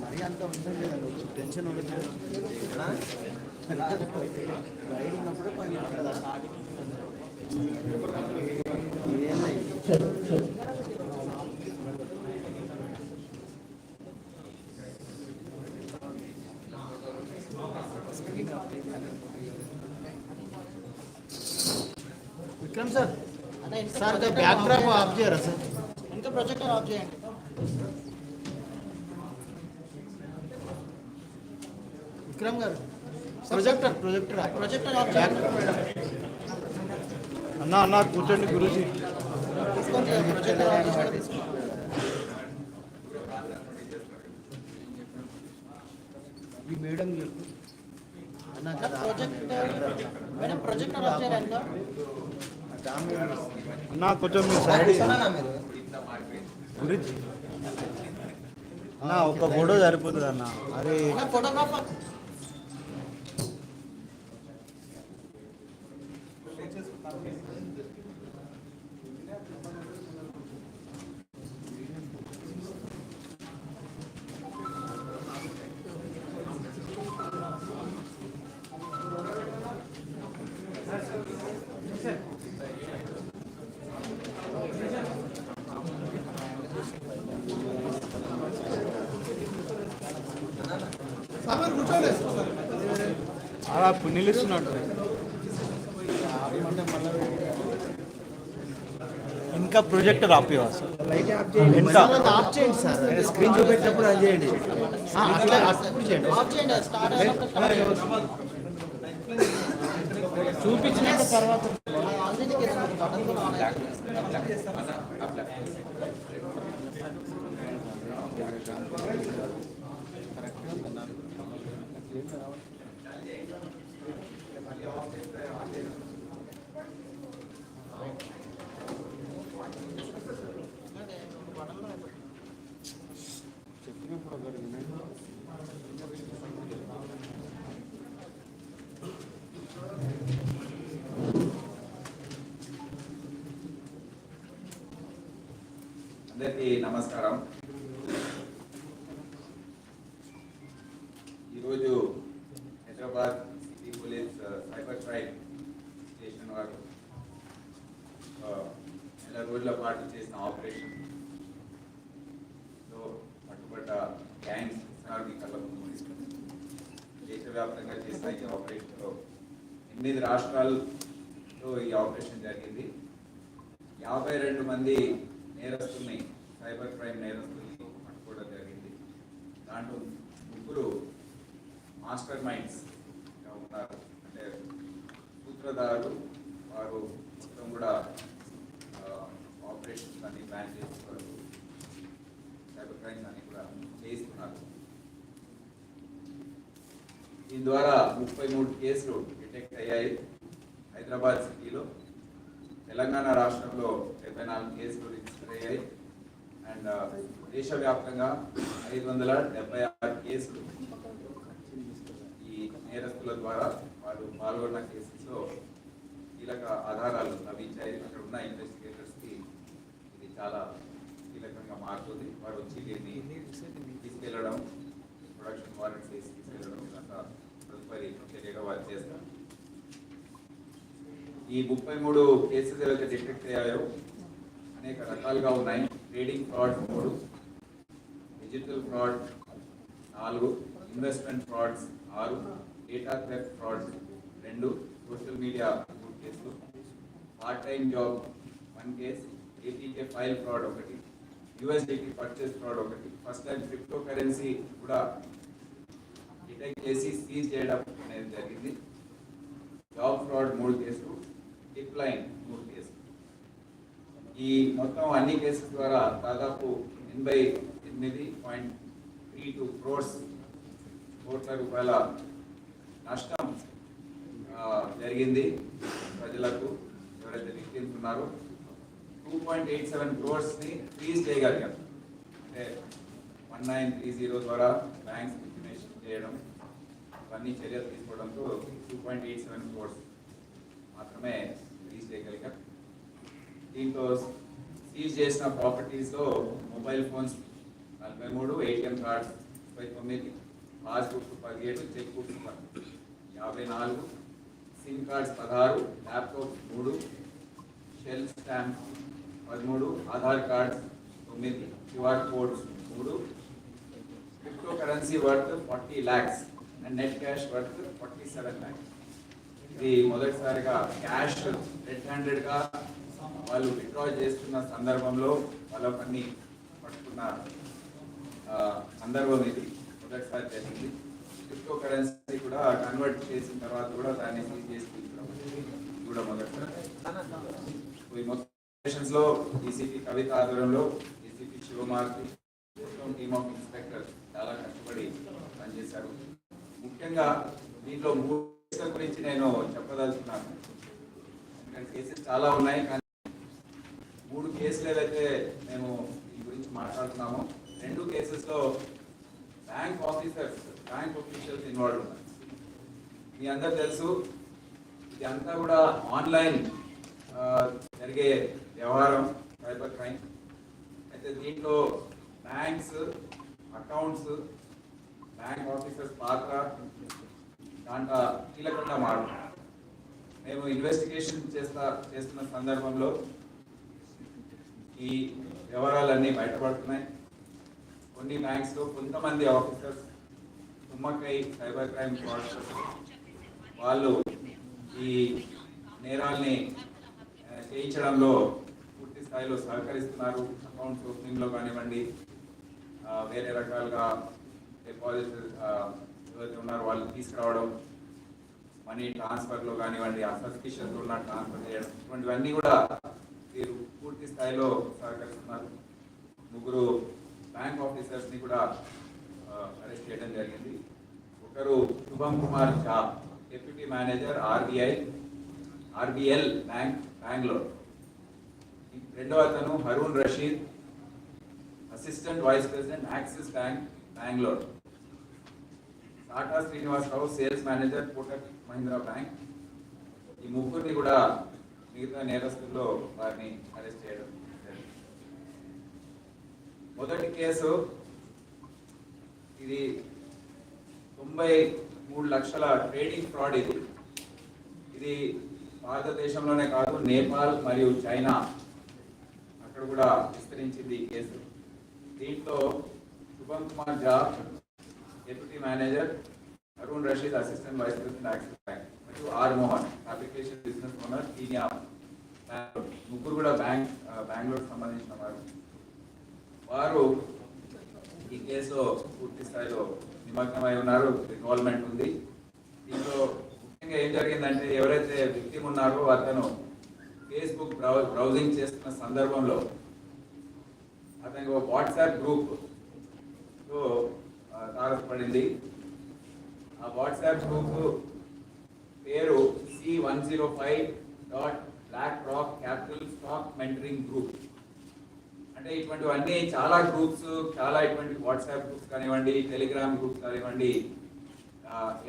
మరీ అంత ఉంటుంది టెన్షన్ ఉండదు రైడ్ ఉన్నప్పుడు కొంచెం Vikram sir sir back drop of చేయరా సార్ ఇంకా ప్రొజెక్టర్ ఆఫ్ చేయండి విక్రమ్ గారు ప్రొజెక్టర్ ఆఫ్ చేయండి అన్నా అన్నా కూర్చోండి గురూజీ ప్రొజెక్టర్ ఆఫ్ చేయండి ఈ మేడం ప్రొజెక్టర్ ఆఫ్ చేయండి అన్నా కొంచెం మీరు సైడ్ గురించి అన్నా ఒక ఫోటో సరిపోతుంది అన్న అరే ఫోటోగ్రాఫర్ నిలుస్తున్నాడు ఇంకా ప్రొజెక్టర్ ఆపేవా సార్ ఆఫ్ చేయండి సార్ స్క్రీన్ చూపెట్టినప్పుడు అది చేయండి చూపించిన తర్వాత అందరికీ నమస్కారం. ఈరోజు Hyderabad city police cyber crime station వారు నెల రోజుల పాటు చేసిన ఆపరేషన్లో పట్టుబడ్డ గ్యాంగ్స్ మీ కళ్ళ ముందు దేశవ్యాప్తంగా చేసిన ఈ ఆపరేషన్లో 8 రాష్ట్రాల్లో ఈ ఆపరేషన్ జరిగింది. 52 మంది నేరస్తుల్ని సైబర్ క్రైమ్ నేరస్తుల్ని పట్టుకోవడం జరిగింది. దాంట్లో 3 మాస్టర్ మైండ్స్ ఉన్నారు, అంటే సూత్రధారులు. వారు మొత్తం కూడా ఆపరేషన్స్ అన్ని ప్లాన్ చేస్తున్నారు, సైబర్ క్రైమ్స్ అన్ని కూడా చేస్తున్నారు. దీని ద్వారా 33 కేసులు డిటెక్ట్ అయ్యాయి. హైదరాబాద్ సిటీలో, తెలంగాణ రాష్ట్రంలో 74 కేసులు రిజిస్టర్ అయ్యాయి. అండ్ దేశవ్యాప్తంగా 576 కేసులు ఈ నేరస్తుల ద్వారా వాళ్ళు పాల్గొన్న కేసుల్లో కీలక ఆధారాలు లభించాయి. అక్కడ ఉన్న ఇన్వెస్టిగేటర్స్కి ఇది చాలా కీలకంగా మారుతుంది. వారు వచ్చి దీన్ని తీసుకెళ్లడం, ప్రొడక్షన్ వారెంట్స్ వేసి తీసుకెళ్లడం ఇదంతా తదుపరి చర్యగా వారు చేస్తారు. ఈ 33 కేసెస్ ఏవైతే డిటెక్ట్ అయ్యాయో అనేక రకాలుగా ఉన్నాయి. Trading fraud 3, digital fraud 4, investment frauds 6, data theft fraud 2, social media 3 కేసులు, part time job 1 case, ఏటీకే file fraud 1, USDT purchase fraud 1, first time crypto currency కూడా డిటెక్ట్ చేసి సీజ్ చేయడం అనేది జరిగింది. జాబ్ ఫ్రాడ్ 3 కేసులు, టిప్ లైన్ 3 కేసులు. ఈ మొత్తం అన్ని కేసుల ద్వారా దాదాపు 88.32 కోట్ల రూపాయల నష్టం జరిగింది. ప్రజలకు ఎవరైతే విక్టిమ్స్ ఉన్నారో 2.87 crores-ని ఫ్రీజ్ చేయగలిగాం. అంటే 1930 ద్వారా బ్యాంక్స్ ఇన్ఫర్మేషన్ చేయడం ఇవన్నీ చర్యలు తీసుకోవడంతో 2.87 crores మాత్రమే ఫ్రీజ్ చేయగలిగాం. దీంతో సీజ్ చేసిన ప్రాపర్టీస్లో mobile phones 43, ATM cards 9, passbook 17, cheque book 54, SIM cards 16, laptop 3, shell stamp 13, Aadhaar cards 9, QR codes 3, crypto currency worth 40 lakhs and net cash worth 47 lakhs. ఇది మొదటిసారిగా క్యాష్ రెడ్ హ్యాండెడ్గా వాళ్ళు విత్డ్రా చేస్తున్న సందర్భంలో వాళ్ళకన్నీ పట్టుకున్న సందర్భం ఇది మొదటిసారి జరిగింది. క్రిప్టో కరెన్సీ కూడా కన్వర్ట్ చేసిన తర్వాత కూడా దాన్ని సీజ్ చేసి తీసుకురావడం ఇది కూడా మొదటిసారి. ఈ మొత్తం లో డీసీపీ కవిత ఆధ్వర్యంలో డీసీపీ శివమార్తి టీమ్ ఆఫ్ ఇన్స్పెక్టర్ చాలా కష్టపడి పనిచేశారు. ముఖ్యంగా దీంట్లో 3 కేసుల గురించి నేను చెప్పదలుచుకున్నాను. ఎందుకంటే కేసెస్ చాలా ఉన్నాయి, కానీ 3 కేసులు ఏవైతే మేము దీని గురించి మాట్లాడుతున్నామో 2 కేసెస్లో bank officers, bank officials involve ఉన్నారు. మీ అందరు తెలుసు, ఇది అంతా కూడా ఆన్లైన్ జరిగే వ్యవహారం, సైబర్ క్రైమ్. అయితే దీంట్లో బ్యాంక్స్, అకౌంట్స్, బ్యాంక్ ఆఫీసర్స్ పాత్ర దాంట్లో కీలకంగా మారుతుంది. మేము ఇన్వెస్టిగేషన్ చేస్తున్న సందర్భంలో ఈ వ్యవహారాలన్నీ బయటపడుతున్నాయి. కొన్ని బ్యాంక్స్లో కొంతమంది ఆఫీసర్స్ కుమ్మక్కై సైబర్ క్రైమ్ ఫ్రాడ్స్టర్స్ వాళ్ళు ఈ నేరాల్ని చేయించడంలో పూర్తి స్థాయిలో సహకరిస్తున్నారు. అకౌంట్స్ ఓపెనింగ్లో కానివ్వండి, వేరే రకాలుగా డిపాజిట్ ఎవరైతే ఉన్నారో వాళ్ళు తీసుకురావడం, మనీ ట్రాన్స్ఫర్లో కానివ్వండి, సస్పిషన్స్ ఉన్న ట్రాన్స్ఫర్ చేయడం, ఇటువంటివన్నీ కూడా వీరు పూర్తి స్థాయిలో సహకరిస్తున్నారు. 3 బ్యాంక్ ఆఫీసర్స్ని కూడా అరెస్ట్ చేయడం జరిగింది. ఒకరు Shubham Kumar Jha, deputy manager RBL bank Bengaluru. రెండవ అతను Haroon Rashid, assistant vice president Axis bank Bengaluru. Tata Srinivasarao, sales manager Kotak Mahindra bank. ఈ 3 కూడా మిగతా నేరస్తుల్లో వారిని అరెస్ట్ చేయడం జరిగింది. మొదటి కేసు ఇది 93 లక్షల ట్రేడింగ్ ఫ్రాడ్. ఇది భారతదేశంలోనే కాదు, నేపాల్ మరియు చైనా అక్కడ కూడా విస్తరించింది ఈ కేసు. దీంట్లో Shubham Kumar Jha, deputy manager, Arun Rashid, assistant vice president Axis bank, మరియు R Mohan, application business owner, Kenya, 3 కూడా బెంగళూరు సంబంధించిన వారు ఈ కేసులో పూర్తి స్థాయిలో నిమగ్నమై ఉన్నారు. ఇన్వాల్వ్మెంట్ ఉంది. దీంట్లో ముఖ్యంగా ఏం జరిగిందంటే, ఎవరైతే విక్టిమ్ ఉన్నారో అతను ఫేస్బుక్ బ్రౌజింగ్ చేస్తున్న సందర్భంలో అతనికి ఒక వాట్సాప్ గ్రూప్తో తారసపడింది. ఆ వాట్సాప్ గ్రూప్ పేరు C105.BlackRock Capital Stock Mentoring Group. అంటే ఇటువంటివన్నీ చాలా గ్రూప్స్, చాలా ఇటువంటి వాట్సాప్ గ్రూప్స్ కానివ్వండి, టెలిగ్రామ్ గ్రూప్స్ కానివ్వండి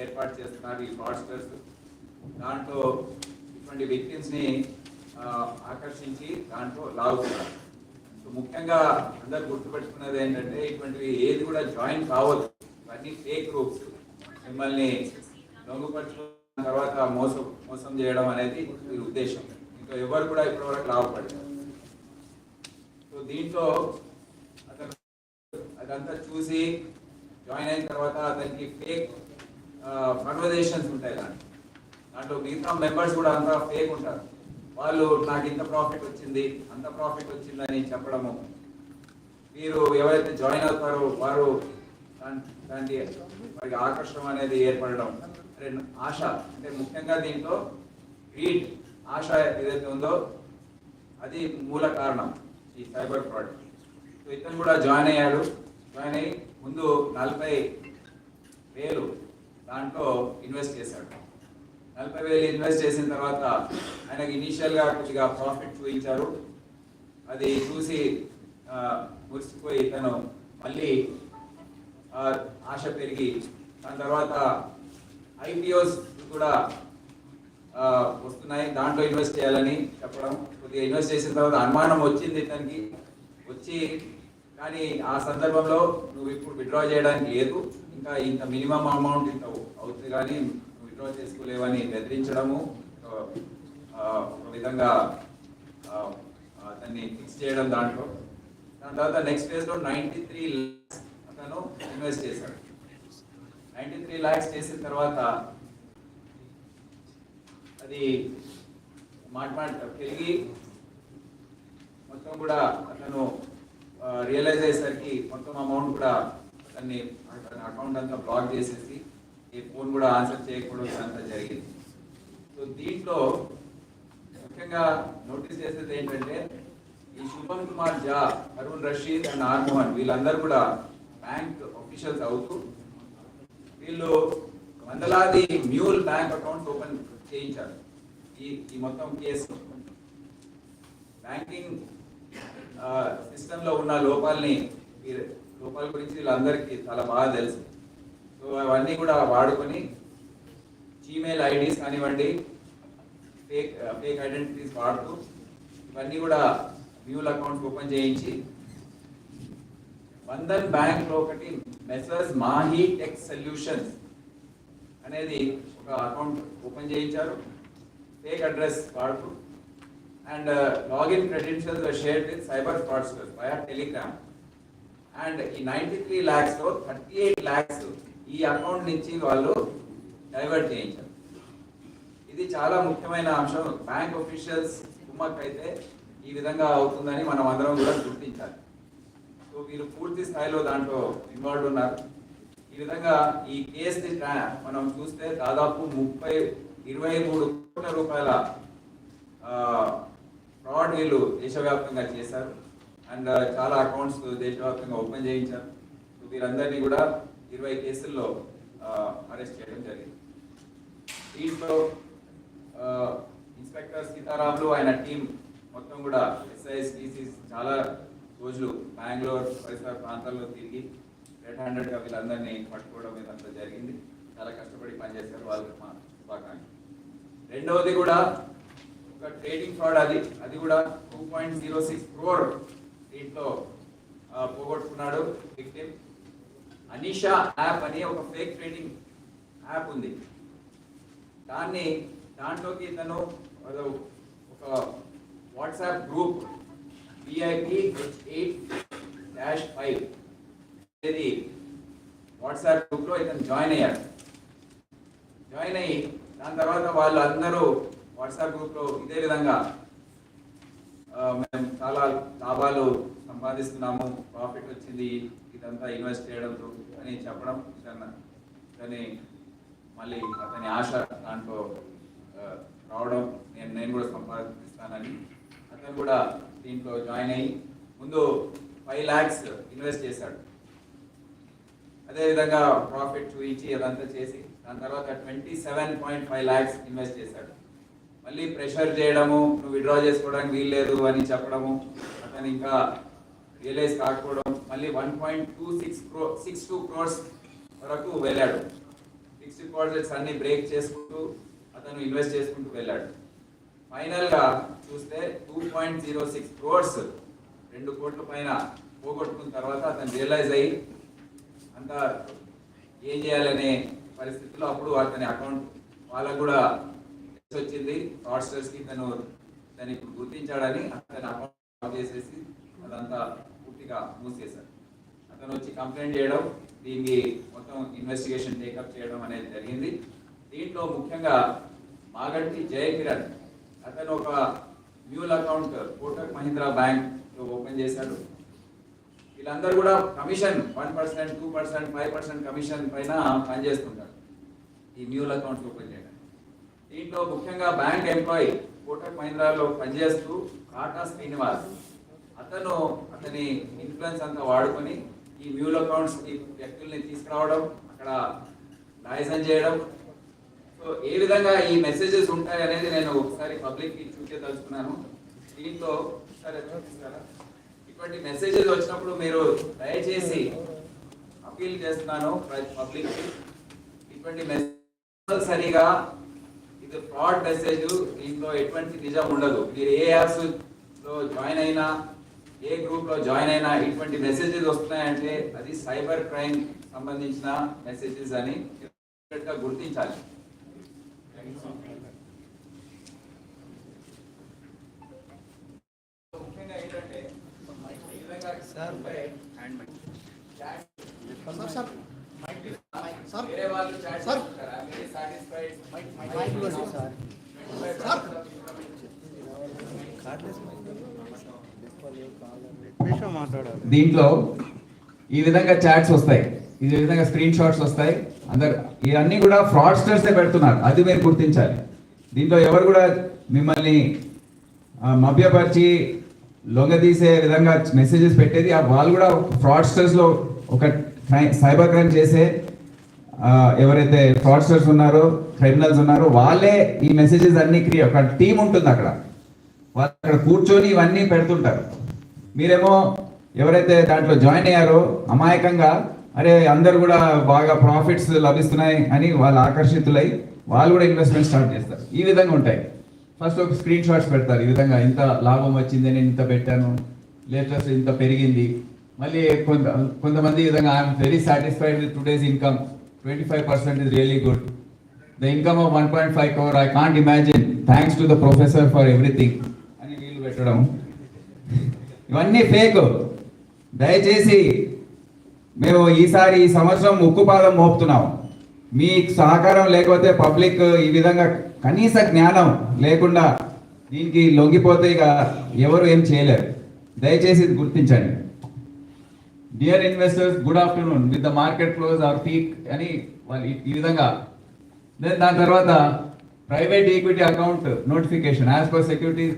ఏర్పాటు చేస్తున్నారు ఈ ఫ్రాడ్స్టర్స్. దాంట్లో ఇటువంటి విక్టిమ్స్ని ఆకర్షించి దాంట్లో లాగుతున్నారు. సో ముఖ్యంగా అందరు గుర్తుపెట్టుకున్నది ఏంటంటే, ఇటువంటివి ఏది కూడా జాయిన్ కావద్దు. ఇవన్నీ ఫేక్ గ్రూప్స్. మిమ్మల్ని లొంగుపరుచుకున్న తర్వాత మోసం చేయడం అనేది వీరి ఉద్దేశం. ఇంకా ఎవరు కూడా ఇప్పటివరకు లాభపడతారు. సో దీంట్లో అతను అదంతా చూసి జాయిన్ అయిన తర్వాత అతనికి ఫేక్ కన్వర్జేషన్స్ ఉంటాయి. దాంట్లో మిగతా మెంబర్స్ కూడా అంతా ఫేక్ ఉంటారు. వాళ్ళు నాకు ఇంత ప్రాఫిట్ వచ్చింది, అంత ప్రాఫిట్ వచ్చిందని చెప్పడము. వీరు ఎవరైతే జాయిన్ అవుతారో వారు దానికి వారికి ఆకర్షణ అనేది ఏర్పడడం, ఆశ, అంటే ముఖ్యంగా దీంట్లో గ్రీడ్, ఆశ ఏదైతే ఉందో అది మూల కారణం ఈ సైబర్ ఫ్రాడ్. సో ఇతను కూడా జాయిన్ అయ్యాడు. జాయిన్ అయ్యి ముందు 40,000 దాంట్లో ఇన్వెస్ట్ చేశాడు. 40,000 ఇన్వెస్ట్ చేసిన తర్వాత ఆయనకి ఇనీషియల్గా కొద్దిగా ప్రాఫిట్ చూపించారు. అది చూసి మురిసిపోయి తను మళ్ళీ ఆశ పెరిగి దాని తర్వాత ఐపీఓస్ కూడా వస్తున్నాయి, దాంట్లో ఇన్వెస్ట్ చేయాలని చెప్పడం. కొద్దిగా ఇన్వెస్ట్ చేసిన తర్వాత అనుమానం వచ్చింది తనకి, వచ్చి కానీ ఆ సందర్భంలో నువ్వు ఇప్పుడు విత్డ్రా చేయడానికి లేదు, ఇంకా ఇంత మినిమం అమౌంట్ ఇంత అవుతుంది కానీ నువ్వు విత్డ్రా చేసుకోలేవని బెదిరించడము, ఒక విధంగా అతన్ని ఫిక్స్ చేయడం దాంట్లో. దాని తర్వాత నెక్స్ట్ ఫేజ్లో 93 lakhs అతను ఇన్వెస్ట్ చేశాడు. 93 lakhs చేసిన తర్వాత అది మాట పెరిగి మొత్తం కూడా అతను రియలైజ్ అయ్యేసరికి మొత్తం అమౌంట్ కూడా అతన్ని అకౌంట్ అంతా బ్లాక్ చేసేసి ఈ ఫోన్ కూడా ఆన్సర్ చేయకూడదు అంతా జరిగింది. సో దీంట్లో ముఖ్యంగా నోటీస్ చేసేది ఏంటంటే ఈ శుభమ్ కుమార్ జా, అరుణ్ రషీద్ అండ్ ఆర్ మోహన్ వీళ్ళందరూ కూడా బ్యాంక్ ఆఫీషియల్స్ అవుతూ వీళ్ళు వందలాది మ్యూల్ బ్యాంక్ అకౌంట్స్ ఓపెన్ చేయించారు. ఈ మొత్తం కేసు బ్యాంకింగ్ సిస్టంలో ఉన్న లోపాల గురించి వీళ్ళందరికీ చాలా బాగా తెలుసు. సో అవన్నీ కూడా వాడుకొని జీమెయిల్ ఐడీస్ కానివ్వండి, ఫేక్ ఐడెంటిటీస్ వాడుతూ ఇవన్నీ కూడా మ్యూల్ అకౌంట్స్ ఓపెన్ చేయించి బంధన్ బ్యాంక్లో ఒకటి మెసర్స్ మాహీ టెక్ సొల్యూషన్స్ అనేది ఒక అకౌంట్ ఓపెన్ చేయించారు, ఫేక్ అడ్రస్ వాడుతూ. And login credentials were shared with cyber fraudsters via Telegram. And ఈ 93 lakhs లో 38 lakhs ఈ అకౌంట్ నుంచి వాళ్ళు డైవర్ట్ చేయించారు. ఇది చాలా ముఖ్యమైన అంశం. బ్యాంక్ ఆఫీషియల్స్ కుమ్మక్ అయితే ఈ విధంగా అవుతుందని మనం అందరం కూడా గుర్తించాలి. సో వీళ్ళు పూర్తి స్థాయిలో దాంట్లో ఇన్వాల్వ్ ఉన్నారు. ఈ విధంగా ఈ కేసు మనం చూస్తే దాదాపు 23 కోట్ల రూపాయల ఫ్రాడ్ వీళ్ళు దేశవ్యాప్తంగా చేశారు. అండ్ చాలా అకౌంట్స్ దేశవ్యాప్తంగా ఓపెన్ చేయించారు. సో వీరందరినీ కూడా 20 కేసుల్లో అరెస్ట్ చేయడం జరిగింది. దీంట్లో ఇన్స్పెక్టర్ సీతారాములు ఆయన టీం మొత్తం కూడా ఎస్ఐస్ టీసీస్ చాలా రోజులు బెంగళూరు పరిసర ప్రాంతాల్లో తిరిగి రెడ్ హ్యాండెడ్గా వీళ్ళందరినీ పట్టుకోవడం ఇదంతా జరిగింది. చాలా కష్టపడి పనిచేశారు, వాళ్ళకి మా శుభాకాంక్షలు. రెండవది కూడా ఒక ట్రేడింగ్ ఫ్రాడ్, అది కూడా 2.06 crore దీంట్లో పోగొట్టుకున్నాడు విక్టిమ్. అనిషా యాప్ అని ఒక ఫేక్ ట్రేడింగ్ యాప్ ఉంది. దాంట్లోకి తను ఒక వాట్సాప్ గ్రూప్ VIP H8-5 అనేది వాట్సాప్ గ్రూప్ లో ఇతను జాయిన్ అయ్యాడు. జాయిన్ అయ్యి దాని తర్వాత వాళ్ళు అందరూ వాట్సాప్ గ్రూప్ లో ఇదే విధంగా మేము చాలా లాభాలు సంపాదిస్తున్నాము, ప్రాఫిట్ వచ్చింది, ఇదంతా ఇన్వెస్ట్ చేయడంతో అని చెప్పడం. కానీ మళ్ళీ అతని ఆశ దాంట్లో రావడం, నేను కూడా సంపాదిస్తానని అతను కూడా దీంట్లో జాయిన్ అయ్యి ముందు 5 lakhs ఇన్వెస్ట్ చేశాడు. అదేవిధంగా ప్రాఫిట్ చూపించి అదంతా చేసి దాని తర్వాత 27.5 lakhs ఇన్వెస్ట్ చేశాడు. మళ్ళీ ప్రెషర్ చేయడము, నువ్వు విత్డ్రా చేసుకోవడానికి వీల్లేదు అని చెప్పడము, అతను ఇంకా రియలైజ్ కాకపోవడం, మళ్ళీ 1.62 crores వరకు వెళ్ళాడు. ఫిక్స్డ్ డిపాజిట్స్ అన్ని బ్రేక్ చేసుకుంటూ అతను ఇన్వెస్ట్ చేసుకుంటూ వెళ్ళాడు. ఫైనల్గా చూస్తే 2.06 crores 2 కోట్ల పైన పోగొట్టుకున్న తర్వాత అతను రియలైజ్ అయ్యి అంతా ఏం చేయాలనే పరిస్థితిలో అప్పుడు అతని అకౌంట్ వాళ్ళకు కూడా వచ్చింది. ఫ్రాడ్స్టర్స్కి దాన్ని గుర్తించాడని అతని అకౌంట్ చేసేసి అదంతా పూర్తిగా మూసేశారు. అతను వచ్చి కంప్లైంట్ చేయడం, దీనికి మొత్తం ఇన్వెస్టిగేషన్ టేకప్ చేయడం అనేది జరిగింది. దీంట్లో ముఖ్యంగా మాగంటి జయకిరణ్ అతను ఒక mule account Kotak Mahindra bank లో ఓపెన్ చేశాడు. వీళ్ళందరూ కూడా కమిషన్ 1%, 2%, 5% కమిషన్ పైన పనిచేస్తుంటారు ఈ మ్యూల్ అకౌంట్స్ ఓపెన్ చేయడానికి. దీంట్లో ముఖ్యంగా బ్యాంక్ ఎంప్లాయీ కోటక్ మహీంద్రాలో పనిచేస్తూ కాటా శ్రీనివాస్ అతని ఇన్ఫ్లుయెన్స్ అంతా వాడుకొని ఈ మ్యూల్ అకౌంట్స్ ఈ వ్యక్తుల్ని తీసుకురావడం, అక్కడ లైసెన్స్ చేయడం. సో సో ఏ విధంగా ఈ మెసేజెస్ ఉంటాయి అనేది నేను ఒకసారి పబ్లిక్ కి చూపించదలుచుకున్నాను. దీంట్లో ఒకసారి చూపిస్తారా? ఇటువంటి మెసేజెస్ వచ్చినప్పుడు మీరు దయచేసి అపీల్ చేస్తున్నాను పబ్లిక్ కి, ఇటువంటి మెసేజ్ సరిగా ఇది ఫ్రాడ్ మెసేజ్, దీంట్లో ఎటువంటి నిజం ఉండదు. మీరు ఏ యాప్స్ లో జాయిన్ అయినా, ఏ గ్రూప్ లో జాయిన్ అయినా ఇటువంటి మెసేజెస్ వస్తున్నాయంటే అది సైబర్ క్రైమ్ సంబంధించిన మెసేజెస్ అని గుర్తించాలి. ముఖ్యంగా ఏంటంటే వేరే వాళ్ళు చాట్ చేస్తారా, మీరు సాటిస్ఫైడ్ దీంట్లో ఈ విధంగా చాట్స్ వస్తాయి, ఈ విధంగా స్క్రీన్ షాట్స్ వస్తాయి. అందరు ఇవన్నీ కూడా ఫ్రాడ్స్టర్సే పెడుతున్నారు, అది మీరు గుర్తించాలి. దీంట్లో ఎవరు కూడా మిమ్మల్ని మభ్యపరిచి లొంగదీసే విధంగా మెసేజెస్ పెట్టేది వాళ్ళు కూడా ఫ్రాడ్స్టర్స్ లో ఒక సైబర్ క్రైమ్ చేసే ఎవరైతే ఫ్రాడ్స్టర్స్ ఉన్నారో, క్రిమినల్స్ ఉన్నారో వాళ్ళే ఈ మెసేజెస్ అన్ని ఒక టీం ఉంటుంది అక్కడ, వాళ్ళు అక్కడ కూర్చొని ఇవన్నీ పెడుతుంటారు. మీరేమో ఎవరైతే దాంట్లో జాయిన్ అయ్యారో అమాయకంగా అరే అందరు కూడా బాగా ప్రాఫిట్స్ లభిస్తున్నాయి అని వాళ్ళు ఆకర్షితులై వాళ్ళు కూడా ఇన్వెస్ట్మెంట్ స్టార్ట్ చేస్తారు. ఈ విధంగా ఉంటాయి. ఫస్ట్ ఒక స్క్రీన్ షాట్స్ పెడతారు, ఈ విధంగా ఇంత లాభం వచ్చింది, నేను ఇంత పెట్టాను, లేటెస్ట్ ఇంత పెరిగింది. మళ్ళీ కొంతమంది ఈ విధంగా I'm very satisfied with today's income, 25% is really good. The income of 1.5 crore, I can't imagine. Thanks to the professor for everything. అని వీళ్ళు పెట్టడం ఇవన్నీ ఫేక్. దయచేసి మేము ఈ సంవత్సరం ఉక్కుపాదం మోపుతున్నాం. మీ సహకారం లేకపోతే పబ్లిక్ ఈ విధంగా కనీస జ్ఞానం లేకుండా దీనికి లొంగిపోతే ఇక ఎవరు ఏం చేయలేరు. దయచేసి ఇది గుర్తించండి. Dear investors, good afternoon. With the market close or peak అని వాళ్ళు ఈ విధంగా. దెన్ దాని తర్వాత private equity account notification as per securities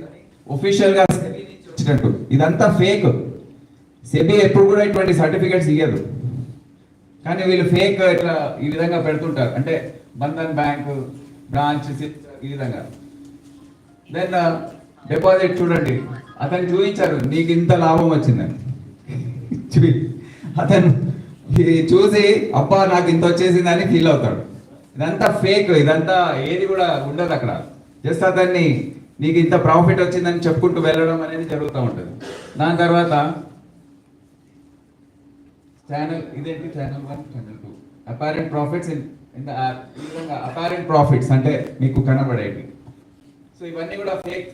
official గా వచ్చినట్టు ఇదంతా ఫేక్. సెబీ ఎప్పుడు కూడా ఇటువంటి సర్టిఫికేట్స్ ఇవ్వదు, కానీ వీళ్ళు ఫేక్ ఇట్లా ఈ విధంగా పెడుతుంటారు. అంటే బంధన్ బ్యాంక్ బ్రాంచ్ ఈ విధంగా. దెన్ డిపాజిట్ చూడండి, అతను చూపించారు నీకు ఇంత లాభం వచ్చిందని. అతను చూసి అబ్బా నాకు ఇంత వచ్చేసిందని ఫీల్ అవుతాడు. ఇదంతా ఫేక్, ఇదంతా ఏది కూడా ఉండదు అక్కడ. జస్ట్ అతన్ని నీకు ఇంత ప్రాఫిట్ వచ్చిందని చెప్పుకుంటూ వెళ్ళడం అనేది జరుగుతూ ఉంటుంది. దాని తర్వాత ఛానల్ ఇదేంటి, channel 1, channel 2 apparent profits in the app. ఈ విధంగా అపారెంట్ ప్రాఫిట్స్ అంటే మీకు కనబడేవి. సో ఇవన్నీ కూడా ఫేక్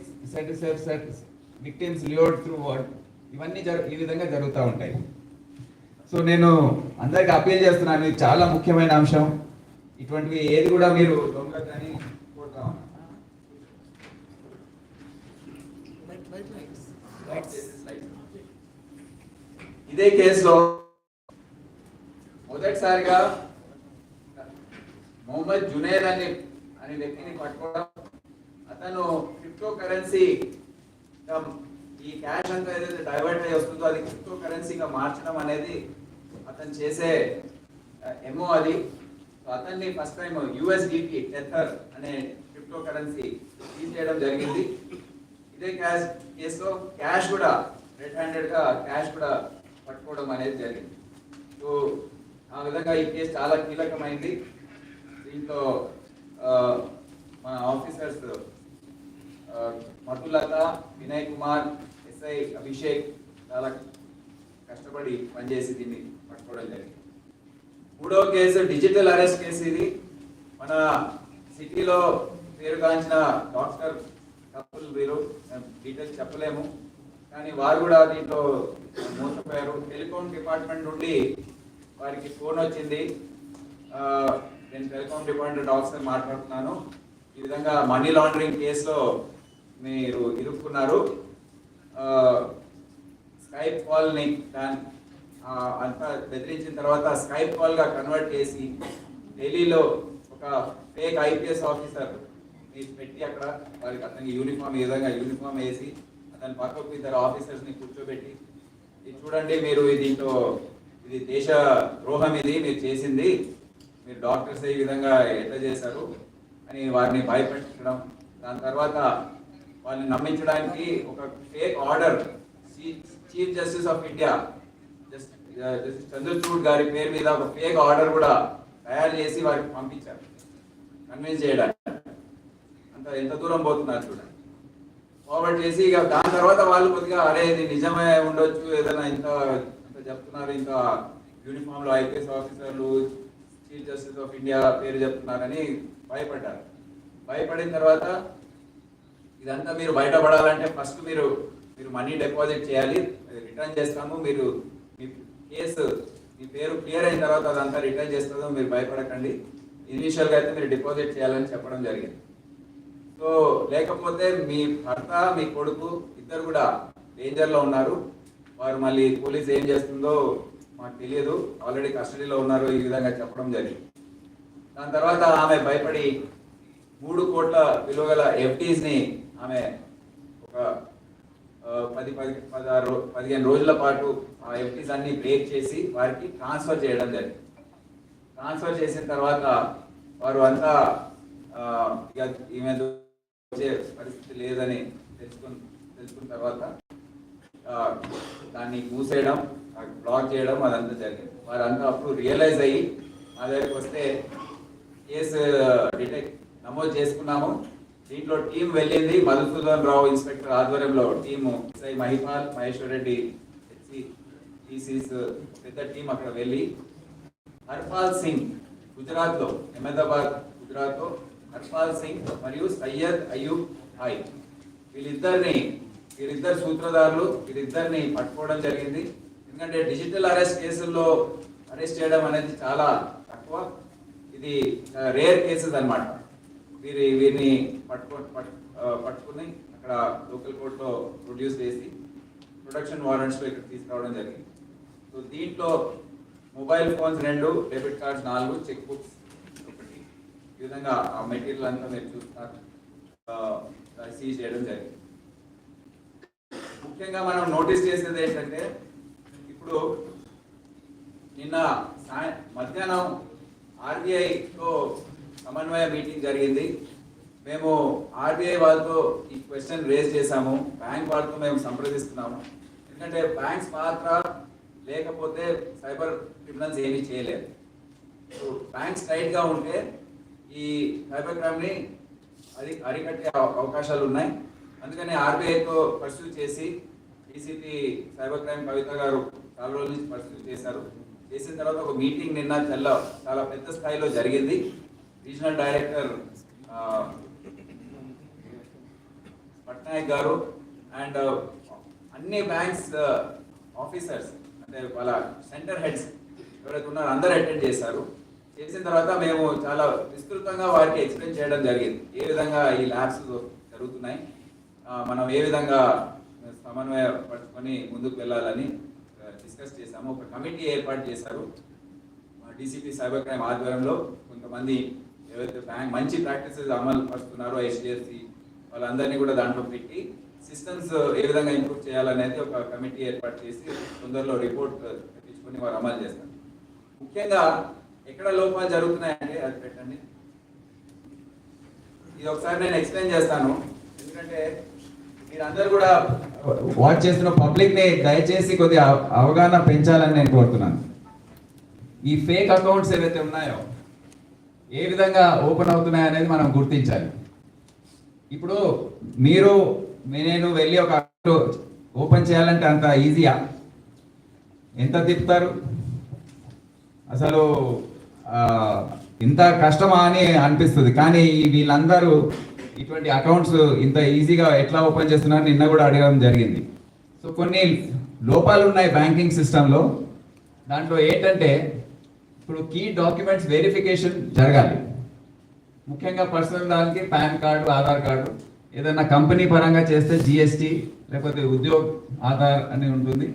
విక్టిమ్స్ లియోడ్ త్రూ వర్డ్, ఇవన్నీ ఈ విధంగా జరుగుతూ ఉంటాయి. సో నేను అందరికి అపీల్ చేస్తున్నాను, ఇది చాలా ముఖ్యమైన అంశం. ఇటువంటివి ఏది కూడా మీరు దొంగతని కోరుతా ఉన్నా. ఇదే కేసులో మొదటిసారిగా మొహమ్మద్ జునేద్ అనే వ్యక్తిని పట్టుకోవడం, అతను క్రిప్టో కరెన్సీ ఈ క్యాష్ అంతా ఏదైతే డైవర్ట్ అయ్యి వస్తుందో అది క్రిప్టో కరెన్సీగా మార్చడం అనేది అతను చేసే ఎమో అది. అతన్ని ఫస్ట్ టైం USDT టెథర్ అనే క్రిప్టో కరెన్సీ తీసేయడం జరిగింది. ఇదే కేసులో క్యాష్ కూడా రెడ్ హ్యాండెడ్ గా క్యాష్ కూడా పట్టుకోవడం అనేది జరిగింది. సో ఆ విధంగా ఈ కేసు చాలా కీలకమైంది. దీంట్లో మన ఆఫీసర్స్ మధులత, వినయ్ కుమార్, SI అభిషేక్ చాలా కష్టపడి పనిచేసి దీన్ని పట్టుకోవడం జరిగింది. మూడవ కేసు డిజిటల్ అరెస్ట్ కేసు. ఇది మన సిటీలో పేరుగాంచిన డాక్టర్ కపుల్, వీరు డీటెయిల్స్ చెప్పలేము, కానీ వారు కూడా దీంట్లో మోసపోయారు. టెలికాం డిపార్ట్మెంట్ నుండి వారికి ఫోన్ వచ్చింది, నేను టెలికాం డిపార్ట్మెంట్ ఆఫీసర్ మాట్లాడుతున్నాను, ఈ విధంగా మనీ లాండరింగ్ కేసులో మీరు ఇరుక్కున్నారు, స్కైప్ కాల్ని అంతా బెదిరించిన తర్వాత స్కైప్ కాల్ గా కన్వర్ట్ చేసి ఢిల్లీలో ఒక ఫేక్ IPS ఆఫీసర్ పెట్టి అక్కడ వారికి అతనికి యూనిఫామ్ ఈ విధంగా యూనిఫామ్ వేసి అతని పక్కకు ఇద్దరు ఆఫీసర్స్ ని కూర్చోబెట్టి ఇది చూడండి మీరు దీంట్లో ఇది దేశ ద్రోహం, ఇది మీరు చేసింది, మీరు డాక్టర్స్ ఈ విధంగా ఎట్లా చేశారు అని వారిని భయపెట్టడం, దాని తర్వాత వాళ్ళని నమ్మించడానికి ఒక fake order chief justice of India justice Chandrachud గారి పేరు మీద ఒక ఫేక్ ఆర్డర్ కూడా తయారు చేసి వారికి పంపించారు కన్విన్స్ చేయడానికి. ఎంత దూరం పోతున్నారు చూడండి. ఫార్వర్డ్ చేసి ఇక దాని తర్వాత వాళ్ళు కొద్దిగా అరే ఇది నిజమే ఉండొచ్చు, ఏదైనా ఇంత చెప్తున్నారు, ఇంకా యూనిఫామ్ లో ఐపీఎస్ ఆఫీసర్లు చీఫ్ జస్టిస్ ఆఫ్ ఇండియా పేరు చెప్తున్నారని భయపడ్డారు. భయపడిన తర్వాత ఇదంతా మీరు బయటపడాలంటే ఫస్ట్ మీరు మనీ డిపాజిట్ చేయాలి, రిటర్న్ చేస్తాము, మీరు మీ కేసు మీ పేరు క్లియర్ అయిన తర్వాత అదంతా రిటర్న్ చేస్తుందో మీరు భయపడకండి, ఇనిషియల్గా అయితే మీరు డిపాజిట్ చేయాలని చెప్పడం జరిగింది. సో లేకపోతే మీ భర్త మీ కొడుకు ఇద్దరు కూడా డేంజర్లో ఉన్నారు, వారు మళ్ళీ పోలీస్ ఏం చేస్తుందో మాకు తెలియదు, ఆల్రెడీ కస్టడీలో ఉన్నారు, ఈ విధంగా చెప్పడం జరిగింది. దాని తర్వాత ఆమె భయపడి 3 కోట్ల విలువ గల FDsని ఆమె ఒక 15 రోజుల పాటు ఆ FDs అన్ని బ్రేక్ చేసి వారికి ట్రాన్స్ఫర్ చేయడం జరిగింది. ట్రాన్స్ఫర్ చేసిన తర్వాత వారు అంతా ఇక ఈమె వచ్చే పరిస్థితి లేదని తెలుసుకున్న తర్వాత దాన్ని మూసేయడం, బ్లాక్ చేయడం అదంతా జరిగింది. వారంతా అప్పుడు రియలైజ్ అయ్యి మా దగ్గరికి వస్తే కేసు నమోదు చేసుకున్నాము. దీంట్లో టీం వెళ్ళింది, మధుసూదన్ రావు ఇన్స్పెక్టర్ ఆధ్వర్యంలో టీము, ఎస్ఐ మహిపాల్, మహేశ్వర్ రెడ్డి పెద్ద టీం అక్కడ వెళ్ళి హర్పాల్ సింగ్ గుజరాత్లో, అహ్మదాబాద్ గుజరాత్లో హర్పాల్ సింగ్ మరియు సయ్యద్ అయ్యూబ్ హాయ్ వీరిద్దరు సూత్రధారులు, వీరిద్దరిని పట్టుకోవడం జరిగింది. ఎందుకంటే డిజిటల్ అరెస్ట్ కేసుల్లో అరెస్ట్ చేయడం అనేది చాలా తక్కువ, ఇది రేర్ కేసెస్ అన్నమాట. వీరిని పట్టుకుని అక్కడ లోకల్ కోర్టులో ప్రొడ్యూస్ చేసి ప్రొడక్షన్ వారెంట్స్లో ఇక్కడ తీసుకురావడం జరిగింది. సో దీంట్లో mobile phones 2, debit cards 4, cheque books 1, ఈ విధంగా ఆ మెటీరియల్ అంతా మీరు చూస్తారు సీజ్ చేయడం జరిగింది. ముఖ్యంగా మనం నోటీస్ చేసేది ఏంటంటే ఇప్పుడు నిన్న మధ్యాహ్నం RBIతో సమన్వయ మీటింగ్ జరిగింది. మేము RBI వాళ్ళతో ఈ క్వశ్చన్ రేజ్ చేశాము, బ్యాంక్ వాళ్ళతో మేము సంప్రదిస్తున్నాము. ఎందుకంటే బ్యాంక్స్ పాత్ర లేకపోతే సైబర్ క్రిమినల్స్ ఏమీ చేయలేరు. బ్యాంక్స్ టైట్గా ఉంటే ఈ సైబర్ క్రైమ్ని అరికట్టే అవకాశాలు ఉన్నాయి. అందుకని RBIతో పర్సూ చేసి DCP సైబర్ క్రైమ్ కవిత గారు చాలా రోజుల నుంచి పర్సూ చేసిన తర్వాత ఒక మీటింగ్ నిన్న చాలా పెద్ద స్థాయిలో జరిగింది. రీజనల్ డైరెక్టర్ పట్నాయక్ గారు అండ్ అన్ని బ్యాంక్స్ ఆఫీసర్స్ అంటే వాళ్ళ సెంటర్ హెడ్స్ ఎవరైతే ఉన్నారో అందరూ అటెండ్ చేశారు. చేసిన తర్వాత మేము చాలా విస్తృతంగా వారికి ఎక్స్ప్లెయిన్ చేయడం జరిగింది, ఏ విధంగా ఈ ల్యాబ్స్ జరుగుతున్నాయి, మనం ఏ విధంగా సమన్వయపరుచుకొని ముందుకు వెళ్ళాలని డిస్కస్ చేశాము. ఒక కమిటీ ఏర్పాటు చేశారు DCP సైబర్ క్రైమ్ ఆధ్వర్యంలో. కొంతమంది ఏవైతే బ్యాంక్ మంచి ప్రాక్టీసెస్ అమలు పరుస్తున్నారో HDFC వాళ్ళందరినీ కూడా దాంట్లో పెట్టి సిస్టమ్స్ ఏ విధంగా ఇంప్రూవ్ చేయాలనేది ఒక కమిటీ ఏర్పాటు చేసి తొందరలో రిపోర్ట్ తెప్పించుకొని వారు అమలు చేస్తారు. ముఖ్యంగా ఎక్కడ లోపాలు జరుగుతున్నాయంటే అది పెట్టండి, ఇది ఒకసారి నేను ఎక్స్ప్లెయిన్ చేస్తాను. ఎందుకంటే మీరందరూ కూడా వాచ్ చేస్తున్న పబ్లిక్ని దయచేసి కొద్దిగా అవగాహన పెంచాలని నేను కోరుతున్నాను. ఈ ఫేక్ అకౌంట్స్ ఏవైతే ఉన్నాయో ఏ విధంగా ఓపెన్ అవుతున్నాయి అనేది మనం గుర్తించాలి. ఇప్పుడు నేను వెళ్ళి ఒక అకౌంట్ ఓపెన్ చేయాలంటే అంత ఈజీయా? ఎంత తిప్పుతారు అసలు? ఇంత కష్టమా అని అనిపిస్తుంది. కానీ వీళ్ళందరూ ఇటువంటి అకౌంట్స్ ఇంత ఈజీగా ఎట్లా ఓపెన్ చేస్తున్నారు నిన్న కూడా అడగడం జరిగింది. సో కొన్ని లోపాలు ఉన్నాయి బ్యాంకింగ్ సిస్టంలో. దాంట్లో ఏంటంటే ఇప్పుడు కీ డాక్యుమెంట్స్ వెరిఫికేషన్ జరగాలి. ముఖ్యంగా పర్సనల్ దానికి పాన్ కార్డు, ఆధార్ కార్డు, ఏదైనా కంపెనీ పరంగా చేస్తే GST లేకపోతే ఉద్యోగ్ ఆధార్ అని ఉంటుంది,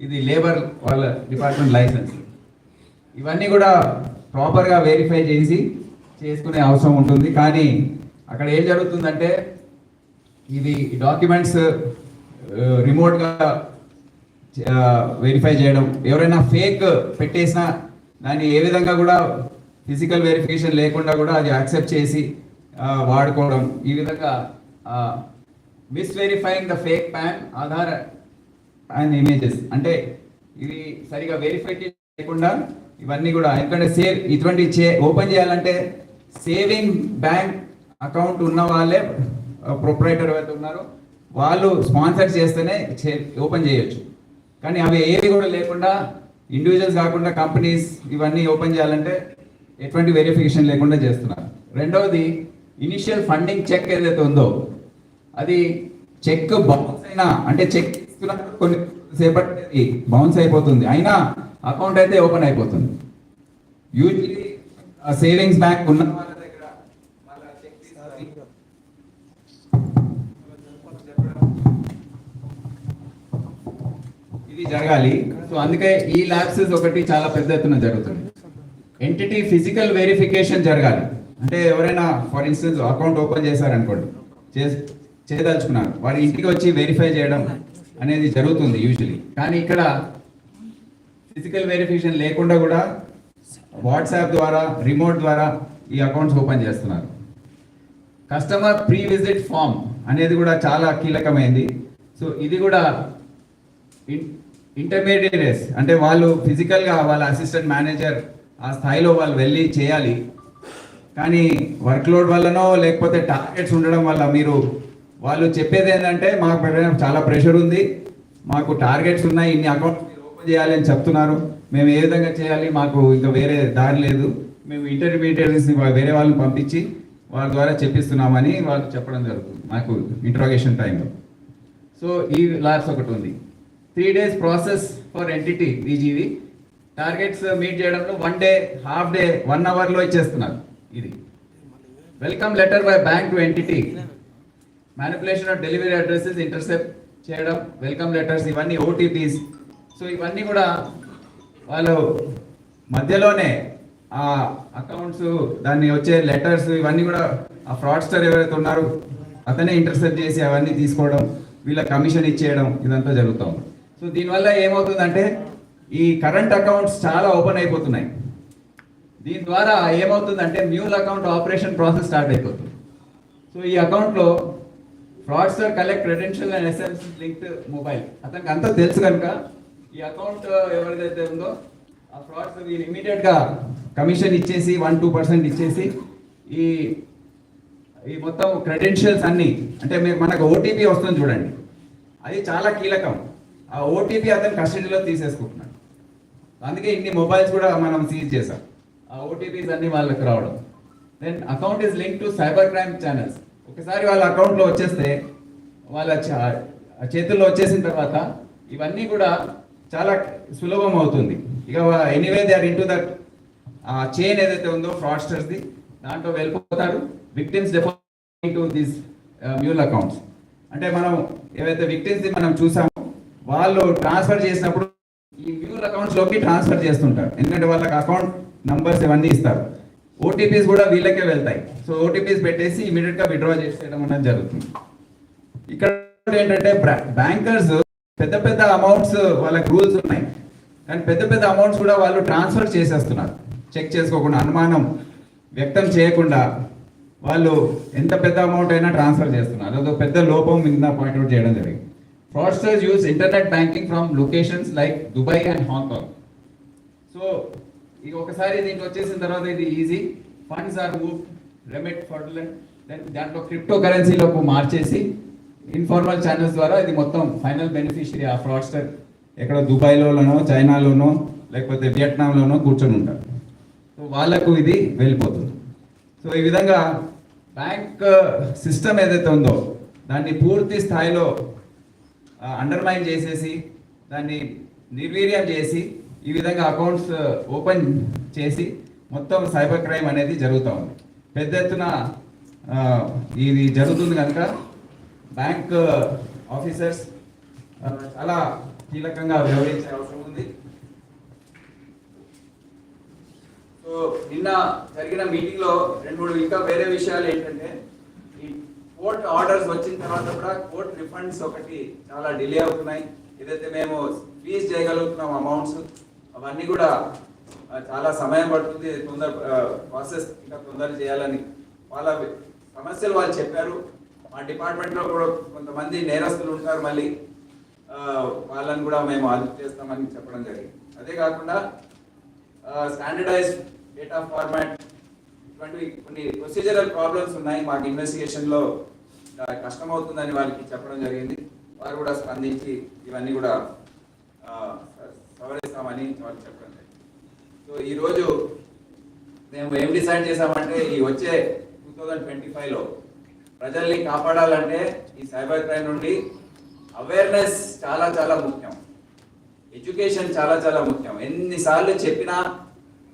ఇది లేబర్ వాళ్ళ డిపార్ట్మెంట్ లైసెన్స్, ఇవన్నీ కూడా ప్రాపర్గా వెరిఫై చేసి చేసుకునే అవసరం ఉంటుంది. కానీ అక్కడ ఏం జరుగుతుందంటే ఇది డాక్యుమెంట్స్ రిమోట్గా వెరిఫై చేయడం, ఎవరైనా ఫేక్ పెట్టేసినా దాన్ని ఏ విధంగా కూడా ఫిజికల్ వెరిఫికేషన్ లేకుండా కూడా అది యాక్సెప్ట్ చేసి వాడుకోవడం, ఈ విధంగా misverifying the fake PAN, Aadhaar and images, అంటే ఇవి సరిగా వెరిఫై చేయకుండా ఇవన్నీ కూడా, ఎందుకంటే ఇటువంటి ఓపెన్ చేయాలంటే సేవింగ్ బ్యాంక్ అకౌంట్ ఉన్న వాళ్ళే, ప్రొప్రైటర్ ఎవరైతే ఉన్నారో వాళ్ళు స్పాన్సర్ చేస్తేనే ఓపెన్ చేయొచ్చు. కానీ అవి ఏవి కూడా లేకుండా, ఇండివిజువల్స్ కాకుండా కంపెనీస్ ఇవన్నీ ఓపెన్ చేయాలంటే ఎటువంటి వెరిఫికేషన్ లేకుండా చేస్తున్నారు. రెండవది, ఇనిషియల్ ఫండింగ్ చెక్ ఏదైతే ఉందో అది చెక్ బౌన్స్ అయినా, అంటే చెక్ తీసుకున్నప్పుడు కొన్ని సేపటి బౌన్స్ అయిపోతుంది, అయినా అకౌంట్ అయితే ఓపెన్ అయిపోతుంది. యూజువలీ సేవింగ్స్ బ్యాంక్ ఉన్న వాళ్ళ దగ్గర మళ్ళీ చెక్ ఇది జరగాలి. సో అందుకే ఈ ల్యాబ్సెస్ ఒకటి చాలా పెద్ద ఎత్తున జరుగుతుంది. ఎంటిటీ ఫిజికల్ వెరిఫికేషన్ జరగాలి. అంటే ఎవరైనా ఫర్ ఇన్స్టెన్స్ అకౌంట్ ఓపెన్ చేశారనుకోండి, చేయదలుచుకున్నారు, వారి ఇంటికి వచ్చి వెరిఫై చేయడం అనేది జరుగుతుంది యూజువలీ. కానీ ఇక్కడ ఫిజికల్ వెరిఫికేషన్ లేకుండా కూడా వాట్సాప్ ద్వారా, రిమోట్ ద్వారా ఈ అకౌంట్స్ ఓపెన్ చేస్తున్నారు. కస్టమర్ ప్రీ విజిట్ ఫామ్ అనేది కూడా చాలా కీలకమైంది. సో ఇది కూడా ఇంటర్మీడియట్స్, అంటే వాళ్ళు ఫిజికల్గా వాళ్ళ అసిస్టెంట్ మేనేజర్ ఆ స్థాయిలో వాళ్ళు వెళ్ళి చేయాలి. కానీ వర్క్లోడ్ వల్లనో లేకపోతే టార్గెట్స్ ఉండడం వల్ల వాళ్ళు చెప్పేది ఏంటంటే మాకు చాలా ప్రెషర్ ఉంది, మాకు టార్గెట్స్ ఉన్నాయి, ఇన్ని అకౌంట్స్ ఓపెన్ చేయాలి అని చెప్తున్నారు, మేము ఏ విధంగా చేయాలి, మాకు ఇంకా వేరే దారి లేదు, మేము ఇంటర్మీడియట్స్ని వేరే వాళ్ళని పంపించి వాళ్ళ ద్వారా చెప్పిస్తున్నామని వాళ్ళు చెప్పడం జరుగుతుంది మాకు ఇంట్రాగేషన్ టైంలో. సో ఈ ల్యాబ్స్ ఒకటి ఉంది. 3 days ప్రాసెస్ ఫర్ ఎంటిటీ ఈజీవి. టార్గెట్స్ మీట్ చేయడంలో 1 day, హాఫ్ డే, 1 hourలో ఇచ్చేస్తున్నారు. ఇది welcome letter by bank to entity, manipulation of delivery addresses intercept చేయడం, వెల్కమ్ లెటర్స్, ఇవన్నీ ఓటీపీస్. సో ఇవన్నీ కూడా వాళ్ళు మధ్యలోనే ఆ అకౌంట్స్, దాన్ని వచ్చే లెటర్స్, ఇవన్నీ కూడా ఆ ఫ్రాడ్స్టర్ ఎవరైతే ఉన్నారో అతనే ఇంటర్సెప్ట్ చేసి అవన్నీ తీసుకోవడం, వీళ్ళ కమిషన్ ఇచ్చేయడం, ఇదంతా జరుగుతూ ఉంది. సో దీనివల్ల ఏమవుతుందంటే ఈ కరెంట్ అకౌంట్స్ చాలా ఓపెన్ అయిపోతున్నాయి. దీని ద్వారా ఏమవుతుందంటే mule account operation process start అయిపోతుంది. సో ఈ అకౌంట్లో fraudster collect credential and SMS linked mobile, అతనికి అంతా తెలుసు కనుక ఈ అకౌంట్ ఎవరిదైతే ఉందో ఆ ఫ్రాడ్స్ వీళ్ళు ఇమీడియట్గా కమిషన్ ఇచ్చేసి 1-2% ఇచ్చేసి ఈ మొత్తం క్రెడెన్షియల్స్ అన్నీ, అంటే మనకు ఓటీపీ వస్తుంది చూడండి, అది చాలా కీలకం. ఆ ఓటీపీ అతను కస్టడీలో తీసేసుకుంటున్నాడు. అందుకే ఇన్ని మొబైల్స్ కూడా మనం సీజ్ చేసాం, ఆ ఓటీపీస్ అన్ని వాళ్ళకి రావడం. Then account is link to cyber crime channels. ఒకసారి వాళ్ళ అకౌంట్లో వచ్చేస్తే, వాళ్ళ చేతుల్లో వచ్చేసిన తర్వాత ఇవన్నీ కూడా చాలా సులభం అవుతుంది. ఇక anyway they are in to that chain ఏదైతే ఉందో ఫ్రాడ్స్టర్స్ది, దాంట్లో వెళ్ళిపోతారు. Victims deposit to this mule accounts, అంటే మనం ఏవైతే విక్టిమ్స్ది మనం చూసామో వాళ్ళు ట్రాన్స్ఫర్ చేసినప్పుడు ఈ మ్యూల్ అకౌంట్స్లోకి ట్రాన్స్ఫర్ చేస్తుంటారు, ఎందుకంటే వాళ్ళకి అకౌంట్ నంబర్స్ ఇవన్నీ ఇస్తారు. ఓటీపీస్ కూడా వీళ్ళకే వెళ్తాయి. సో ఓటీపీస్ పెట్టేసి ఇమీడియట్గా విత్డ్రా చేసేయడం అనేది జరుగుతుంది. ఇక్కడ ఏంటంటే బ్యాంకర్స్ పెద్ద పెద్ద అమౌంట్స్, వాళ్ళకి రూల్స్ ఉన్నాయి, కానీ పెద్ద పెద్ద అమౌంట్స్ కూడా వాళ్ళు ట్రాన్స్ఫర్ చేసేస్తున్నారు చెక్ చేసుకోకుండా, అనుమానం వ్యక్తం చేయకుండా వాళ్ళు ఎంత పెద్ద అమౌంట్ అయినా ట్రాన్స్ఫర్ చేస్తున్నారు. అదొక పెద్ద లోపం మీద పాయింట్అవుట్ చేయడం జరిగింది. Fraudsters use internet banking from locations like Dubai and Hong Kong. So ఇక ఒకసారి దీనికి వచ్చేసిన తర్వాత ఇది easy, funds are move remit fraudulent, then దాంట్లో క్రిప్టో కరెన్సీలోకి మార్చేసి ఇన్ఫార్మల్ ఛానల్స్ ద్వారా ఇది మొత్తం ఫైనల్ బెనిఫిషియరీ ఆ ఫ్రాడ్స్టర్ ఎక్కడ దుబాయ్లోనో, చైనాలోనో, లేకపోతే వియట్నాంలోనో కూర్చొని ఉంటారు. సో వాళ్ళకు ఇది వెళ్ళిపోతుంది. సో ఈ విధంగా బ్యాంక్ సిస్టమ్ ఏదైతే ఉందో దాన్ని పూర్తి స్థాయిలో అండర్మైన్ చేసేసి, దాన్ని నిర్వీర్యం చేసి, ఈ విధంగా అకౌంట్స్ ఓపెన్ చేసి మొత్తం సైబర్ క్రైమ్ అనేది జరుగుతూ ఉంది. పెద్ద ఎత్తున ఇది జరుగుతుంది కనుక బ్యాంక్ ఆఫీసర్స్ చాలా కీలకంగా వ్యవహరించే అవసరం ఉంది. సో నిన్న జరిగిన మీటింగ్లో 2-3 ఇంకా వేరే విషయాలు ఏంటంటే, ఈ కోర్ట్ ఆర్డర్స్ వచ్చిన తర్వాత కూడా కోర్ట్ రిఫండ్స్ ఒకటి చాలా డిలే అవుతున్నాయి. ఏదైతే మేము ఫ్రీజ్ చేయగలుగుతున్నాం అమౌంట్స్, అవన్నీ కూడా చాలా సమయం పడుతుంది. ప్రాసెస్ ఇంకా తొందర చేయాలని వాళ్ళ సమస్యలు వాళ్ళు చెప్పారు. మా డిపార్ట్మెంట్లో కూడా కొంతమంది నేరస్తులు ఉంటారు, మళ్ళీ వాళ్ళని కూడా మేము అదుపు చేస్తామని చెప్పడం జరిగింది. అదే కాకుండా స్టాండర్డైజ్డ్ డేటా ఫార్మాట్ ఇటువంటి కొన్ని ప్రొసీజరల్ ప్రాబ్లమ్స్ ఉన్నాయి, మాకు ఇన్వెస్టిగేషన్లో కష్టమవుతుందని వాళ్ళకి చెప్పడం జరిగింది. వారు కూడా స్పందించి ఇవన్నీ కూడా సవరిస్తామని వాళ్ళు చెప్పడం జరిగింది. సో ఈరోజు మేము ఏం డిసైడ్ చేసామంటే ఈ వచ్చే 2025లో ప్రజల్ని కాపాడాలంటే ఈ సైబర్ క్రైమ్ నుండి అవేర్నెస్ చాలా చాలా ముఖ్యం, ఎడ్యుకేషన్ చాలా చాలా ముఖ్యం. ఎన్నిసార్లు చెప్పినా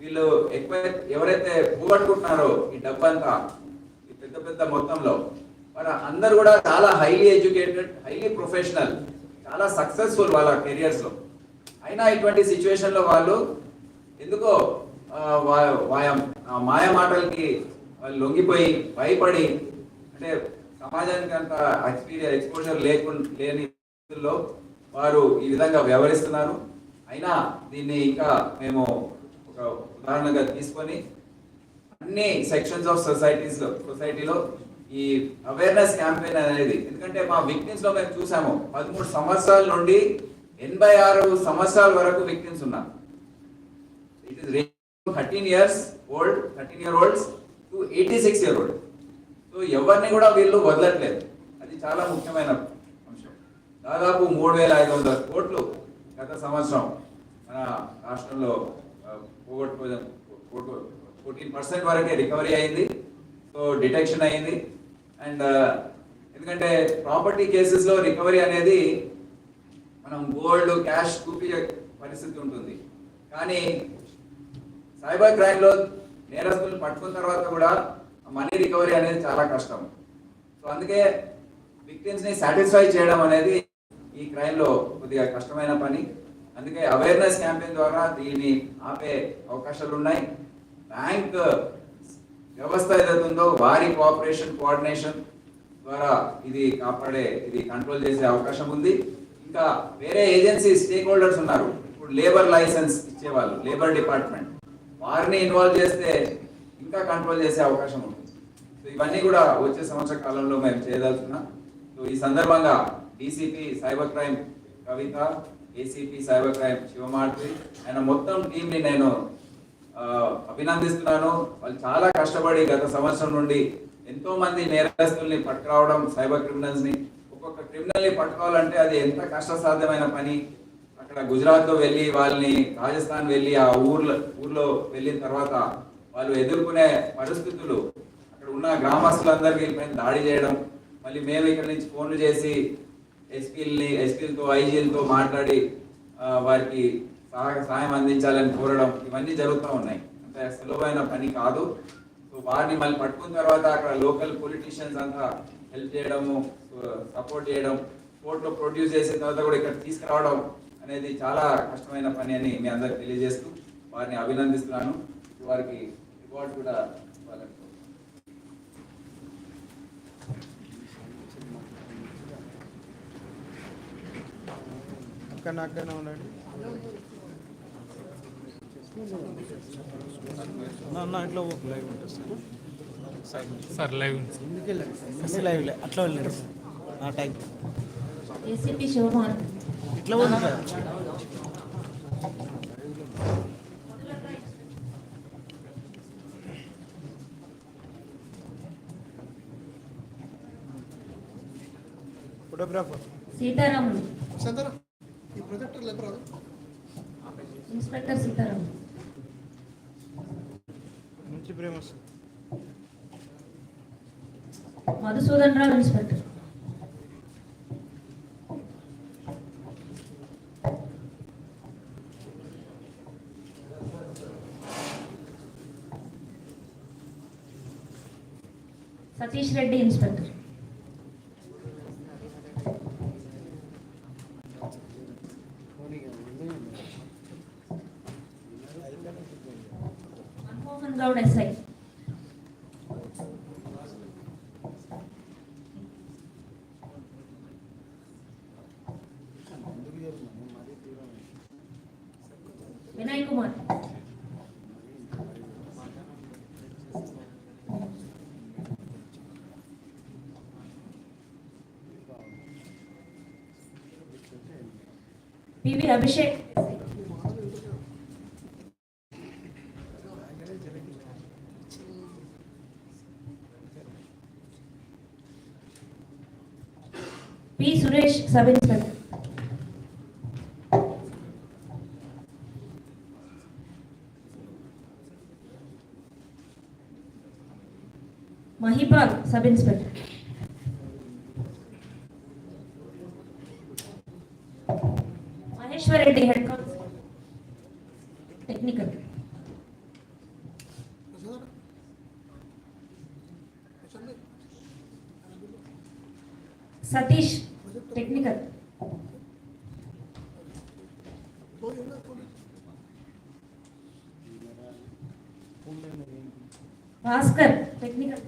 వీళ్ళు ఎక్కువ ఎవరైతే పోగొట్టుకుంటున్నారో ఈ డబ్బంతా ఈ పెద్ద పెద్ద మొత్తంలో మరి అందరు కూడా చాలా హైలీ ఎడ్యుకేటెడ్, హైలీ ప్రొఫెషనల్, చాలా సక్సెస్ఫుల్ వాళ్ళ కెరియర్స్లో. అయినా ఇటువంటి సిచ్యువేషన్లో వాళ్ళు ఎందుకో మాయ మాటలకి వాళ్ళు లొంగిపోయి భయపడి, అంటే సమాజానికి అంత ఎక్స్పోజర్ లేని స్థితిలో వారు ఈ విధంగా వ్యవహరిస్తున్నారు. అయినా దీన్ని ఇంకా మేము ఒక ఉదాహరణగా తీసుకొని అన్ని సెక్షన్స్ ఆఫ్ సొసైటీలో ఈ అవేర్నెస్ క్యాంపెయిన్ అనేది, ఎందుకంటే మా విక్టిమ్స్ లో మేము చూసాము 13 సంవత్సరాల నుండి 86 సంవత్సరాల వరకు విక్టిమ్స్ ఉన్నారు. It is 13 years old, 13 year olds to 86 year old. So ఎవరిని కూడా వీళ్ళు వదలట్లేదు. అది చాలా ముఖ్యమైన అంశం. దాదాపు 3,500 కోట్లు గత సంవత్సరం మన రాష్ట్రంలో 14% వరకే రికవరీ అయింది. సో డిటెక్షన్ అయింది. అండ్ ఎందుకంటే ప్రాపర్టీ కేసెస్లో రికవరీ అనేది మనం గోల్డ్ క్యాష్ చూపించే పరిస్థితి ఉంటుంది, కానీ సైబర్ క్రైమ్లో నేరస్తులను పట్టుకున్న తర్వాత కూడా మనీ రికవరీ అనేది చాలా కష్టం. సో అందుకే విక్టిమ్స్ని సాటిస్ఫై చేయడం అనేది ఈ క్రైమ్లో కొద్దిగా కష్టమైన పని. అందుకే అవేర్నెస్ క్యాంపెయిన్ ద్వారా దీన్ని ఆపే అవకాశాలు ఉన్నాయి. బ్యాంక్ వ్యవస్థ ఏదైతే ఉందో వారి కోఆపరేషన్ ద్వారా ఇది కంట్రోల్ చేసే అవకాశం ఉంది. ఇంకా వేరే ఏజెన్సీ స్టేక్ హోల్డర్స్ ఉన్నారు. ఇప్పుడు లేబర్ లైసెన్స్ ఇచ్చేవాళ్ళు, లేబర్ డిపార్ట్మెంట్, వారిని ఇన్వాల్వ్ చేస్తే ఇంకా కంట్రోల్ చేసే అవకాశం ఉంటుంది. సో ఇవన్నీ కూడా వచ్చే సంవత్సర కాలంలో మేము చేయదలుచున్నాం. సో ఈ సందర్భంగా డీసీపీ సైబర్ క్రైమ్ కవిత, ఏసీపీ సైబర్ క్రైమ్ శివమార్తి ఆయన మొత్తం టీంని నేను అభినందిస్తున్నాను. వాళ్ళు చాలా కష్టపడి గత సంవత్సరం నుండి ఎంతో మంది నేరస్తుల్ని పట్టుకురావడం, సైబర్ క్రిమినల్స్ ని ఒక్కొక్క క్రిమినల్ ని పట్టుకోవాలంటే అది ఎంత కష్టసాధ్యమైన పని. అక్కడ గుజరాత్ లో వెళ్ళి వాళ్ళని, రాజస్థాన్ వెళ్ళి ఆ ఊర్లో వెళ్ళిన తర్వాత వాళ్ళు ఎదుర్కొనే పరిస్థితులు, అక్కడ ఉన్న గ్రామస్తులందరికీ పైన దాడి చేయడం, మళ్ళీ మేము ఇక్కడ నుంచి ఫోన్లు చేసి ఎస్పీలతో ఐజీలతో మాట్లాడి వారికి సాయం అందించాలని కోరడం, ఇవన్నీ జరుగుతూ ఉన్నాయి. అంటే సులభమైన పని కాదు. సో వారిని మళ్ళీ పట్టుకున్న తర్వాత అక్కడ లోకల్ పొలిటీషియన్స్ అంతా హెల్ప్ చేయడము, సపోర్ట్ చేయడం, కోర్టులో ప్రొడ్యూస్ చేసిన తర్వాత కూడా ఇక్కడ తీసుకురావడం అనేది చాలా కష్టమైన పని అని మీ అందరికి తెలియజేస్తూ వారిని అభినందిస్తున్నాను. వారికి రివార్డ్ కూడా ఇవ్వాలని. అక్కడ ఉండండి నా ఇంట్లో లైవ్ ఉంటుంది సార్, లైవ్ అన్ని లైవ్లే అట్లా వెళ్ళండి నా టైం ఏసీపీ శివమార్తి ఇట్లా ఉంది sir. Photographer Seetaramulu, inspector Seetaramulu, మంచి ప్రేమ Madhusudan Rao, inspector Satish Reddy, inspector Manmohan Goud, SI Vinay Kumar, PV Abhishek SI. P Suresh sub inspector. Mahipal sub inspector. Maheshwar Reddy head constable technical. Satish technical. Bhaskar technical.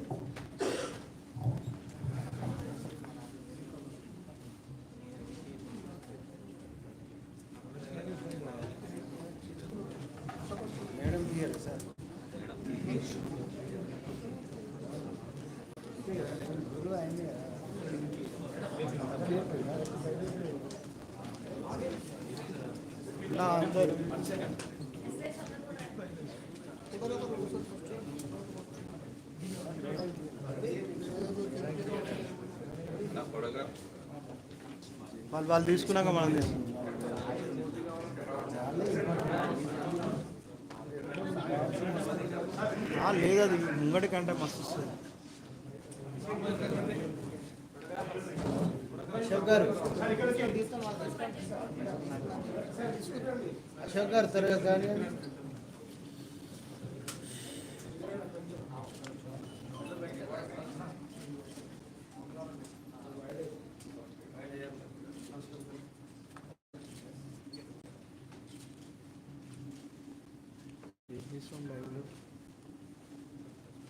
వాళ్ళు తీసుకున్నాక మనం తీసుకున్నాం. లేదు అది ముంగటి కంటే మస్తు వస్తుంది. అశోక్ గారు త్వరగా కానీ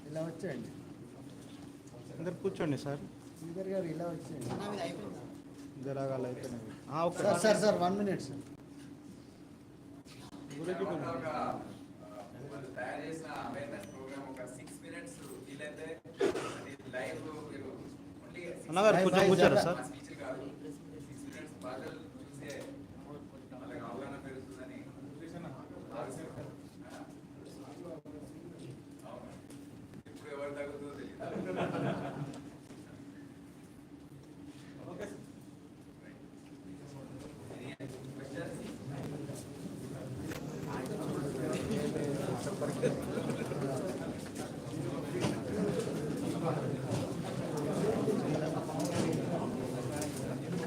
ఇలా వచ్చేయండి. అందరు కూర్చోండి సార్. శ్రీధర్ గారు ఇలా వచ్చేయండి. జరాగాలు అయిపోయినాయి. Sir 1 minute sir. తయారు చేసిన అవేర్నెస్ ప్రోగ్రామ్ ఒక 6 minutes వీలైతే లైవ్ మీరు అన్నగారు కొంచెం కూర్చోరా సార్.